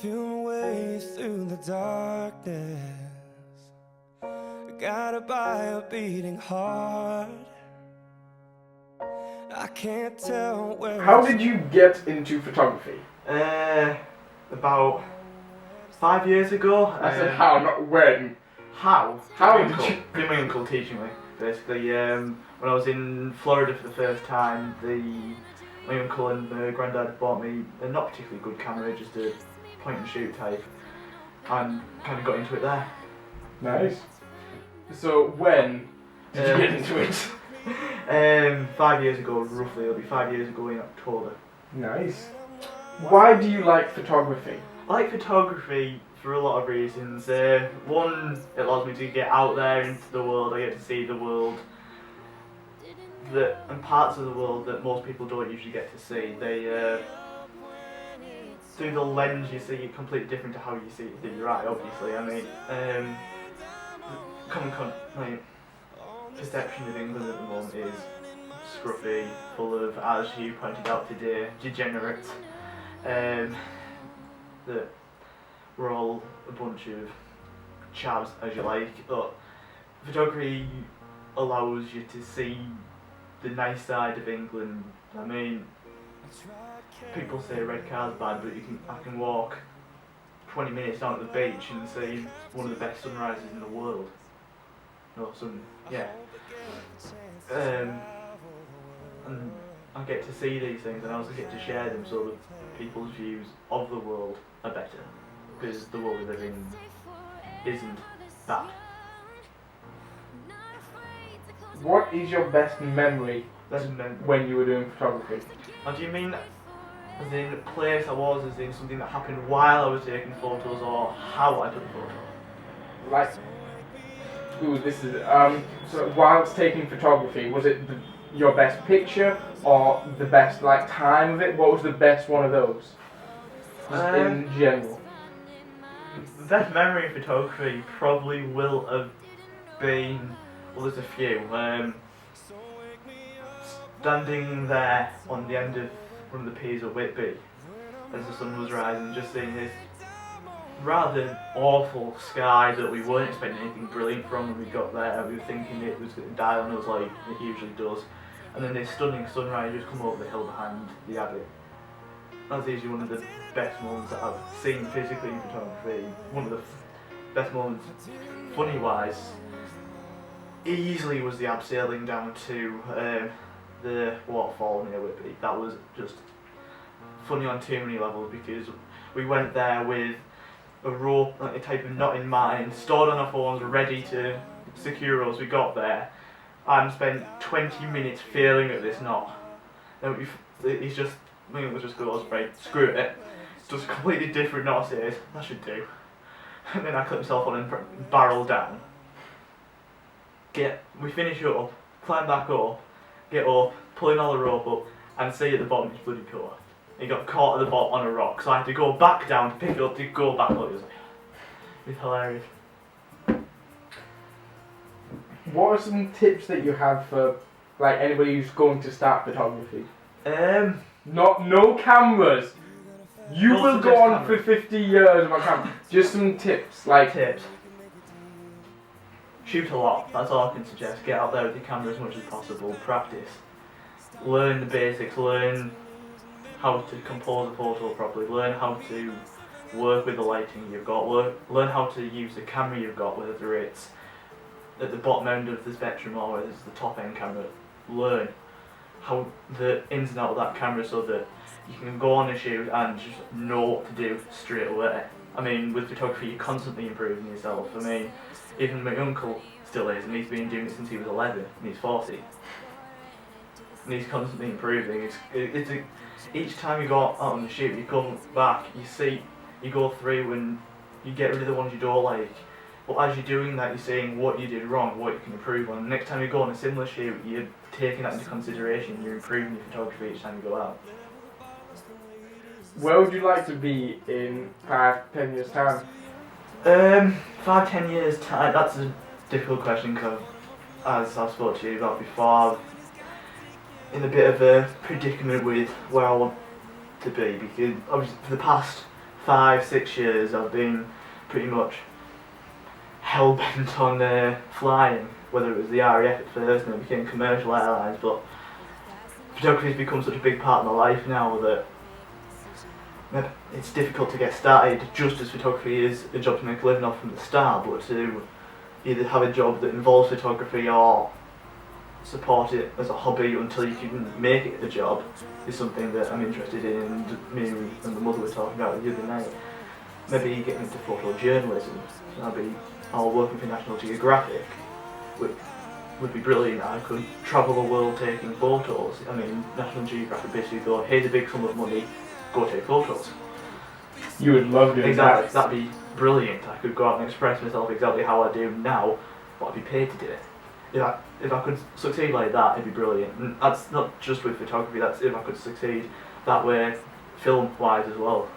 feel my way through the darkness. Guided by a beating heart. I can't tell where. How did you get into photography? About 5 years ago. I said how, not when. How? How my did uncle, you- through my uncle teaching me, basically. When I was in Florida for the first time, my uncle and my granddad bought me a not particularly good camera, just a point and shoot type, and kind of got into it there. Nice. So when did you get into it? 5 years ago, roughly. It'll be 5 years ago in October. Nice. Why do you like photography? I like photography for a lot of reasons. One, it allows me to get out there into the world. I get to see the world and parts of the world that most people don't usually get to see. Through the lens you see it completely different to how you see it through your eye, obviously. I mean, common perception of England at the moment is scruffy, full of, as you pointed out today, degenerates. That we're all a bunch of chavs, as you like, but photography allows you to see the nice side of England. I mean, people say red car's bad, but I can walk 20 minutes down at the beach and see one of the best sunrises in the world. And I get to see these things, and I also get to share them so that people's views of the world are better, because the world we live in isn't bad. What is your best memory when you were doing photography? And do you mean as in the place I was, as in something that happened while I was taking photos, or how I took the photo? Like, this is so whilst taking photography, was it your best picture or the best time of it? What was the best one of those? Just in general. The best memory of photography probably will have been, well, there's a few. Standing there on the end of one of the piers at Whitby as the sun was rising, just seeing this rather awful sky that we weren't expecting anything brilliant from when we got there. We were thinking it was going to die on us like it usually does. And then this stunning sunrise just come over the hill behind the Abbey. That's easily one of the best moments that I've seen physically in photography. One of the best moments, funny wise, easily was the abseiling down to the waterfall near Whitby. That was just funny on too many levels, because we went there with a rope, like a type of knot in mind, stored on our phones, ready to secure us. We got there and spent 20 minutes failing at this knot. Then he's just, I think it was just goes, right, screw it. Just a completely different knot says, that should do. And then I clip myself on and barrel down. We finish up, climb back up, get up, pulling all the rope up, and see at the bottom it's bloody caught. He got caught at the bottom on a rock, so I had to go back down to pick it up to go back up. It was hilarious. What are some tips that you have for anybody who's going to start photography? No cameras. You will go on for 50 years about cameras. Just some tips, tips. Shoot a lot. That's all I can suggest. Get out there with your camera as much as possible. Practice. Learn the basics. Learn how to compose a photo properly. Learn how to work with the lighting you've got. Learn how to use the camera you've got, whether it's at the bottom end of the spectrum or whether it's the top end camera. Learn how the ins and outs of that camera so that you can go on a shoot and just know what to do straight away. I mean, with photography you're constantly improving yourself. I mean, even my uncle still is, and he's been doing it since he was 11 and he's 40. And he's constantly improving. Each time you go out on the shoot, you come back, you go through and you get rid of the ones you don't like. But as you're doing that, you're seeing what you did wrong, what you can improve on. Next time you go on a similar shoot, you're taking that into consideration. You're improving your photography each time you go out. Where would you like to be in 5-10 years time? 5-10 years time, that's a difficult question, because as I've spoken to you about before, I'm in a bit of a predicament with where I want to be, because obviously for the past 5-6 years I've been pretty much hell bent on flying, whether it was the RAF at first and then became commercial airlines, but photography has become such a big part of my life now that it's difficult to get started just as photography is a job to make a living off from the start, but to either have a job that involves photography or support it as a hobby until you can make it a job is something that I'm interested in, and me and the mother were talking about the other night. Maybe getting into photojournalism, or working for National Geographic would be brilliant. I could travel the world taking photos. I mean, National Geographic basically go, here's a big sum of money, go take photos. You would love doing Exactly, that. that'd be brilliant. I could go out and express myself exactly how I do now, but I'd be paid to do it. If I could succeed like that, it'd be brilliant. And that's not just with photography, that's if I could succeed that way film-wise as well.